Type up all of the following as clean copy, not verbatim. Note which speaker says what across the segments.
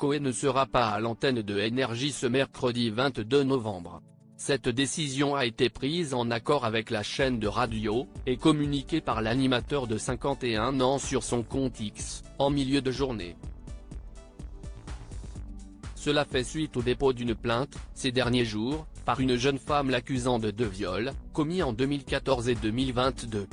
Speaker 1: Coé ne sera pas à l'antenne de Énergie ce mercredi 22 novembre. Cette décision a été prise en accord avec la chaîne de radio, et communiquée par l'animateur de 51 ans sur son compte X, en milieu de journée. Cela fait suite au dépôt d'une plainte, ces derniers jours, par une jeune femme l'accusant de 2 viols, commis en 2014 et 2022.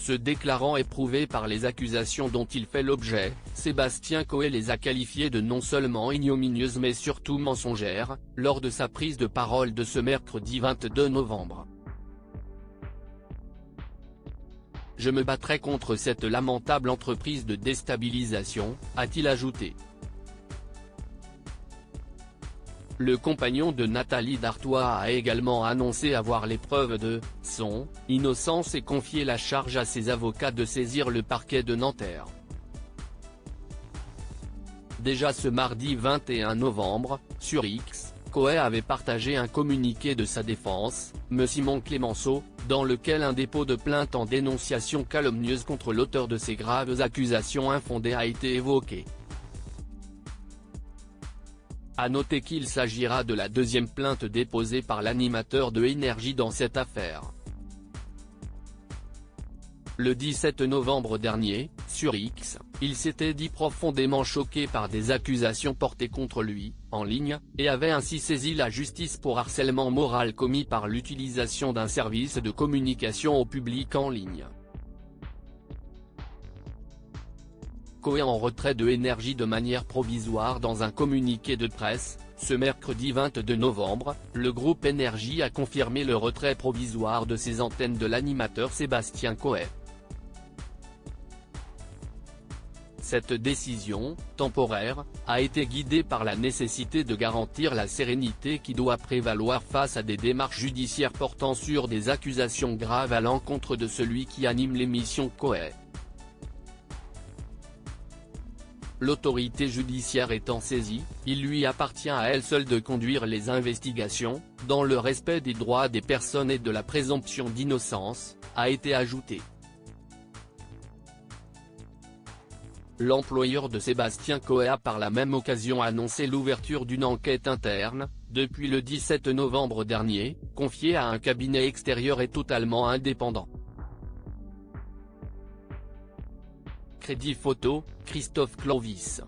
Speaker 1: Se déclarant éprouvé par les accusations dont il fait l'objet, Sébastien Coé les a qualifiées de non seulement ignominieuses mais surtout mensongères, lors de sa prise de parole de ce mercredi 22 novembre. Je me battrai contre cette lamentable entreprise de déstabilisation, a-t-il ajouté. Le compagnon de Nathalie Dartois a également annoncé avoir les preuves de son innocence et confié la charge à ses avocats de saisir le parquet de Nanterre. Déjà ce mardi 21 novembre, sur X, Coé avait partagé un communiqué de sa défense, M. Simon Clémenceau, dans lequel un dépôt de plainte en dénonciation calomnieuse contre l'auteur de ces graves accusations infondées a été évoqué. À noter qu'il s'agira de la deuxième plainte déposée par l'animateur de Énergie dans cette affaire. Le 17 novembre dernier, sur X, il s'était dit profondément choqué par des accusations portées contre lui, en ligne, et avait ainsi saisi la justice pour harcèlement moral commis par l'utilisation d'un service de communication au public en ligne. Coé en retrait de Énergie de manière provisoire. Dans un communiqué de presse, ce mercredi 22 novembre, le groupe Énergie a confirmé le retrait provisoire de ses antennes de l'animateur Sébastien Coé. Cette décision, temporaire, a été guidée par la nécessité de garantir la sérénité qui doit prévaloir face à des démarches judiciaires portant sur des accusations graves à l'encontre de celui qui anime l'émission Coé. L'autorité judiciaire étant saisie, il lui appartient à elle seule de conduire les investigations, dans le respect des droits des personnes et de la présomption d'innocence, a été ajouté. L'employeur de Sébastien Coé a par la même occasion annoncé l'ouverture d'une enquête interne, depuis le 17 novembre dernier, confiée à un cabinet extérieur et totalement indépendant. Crédit photo, Christophe Clovis.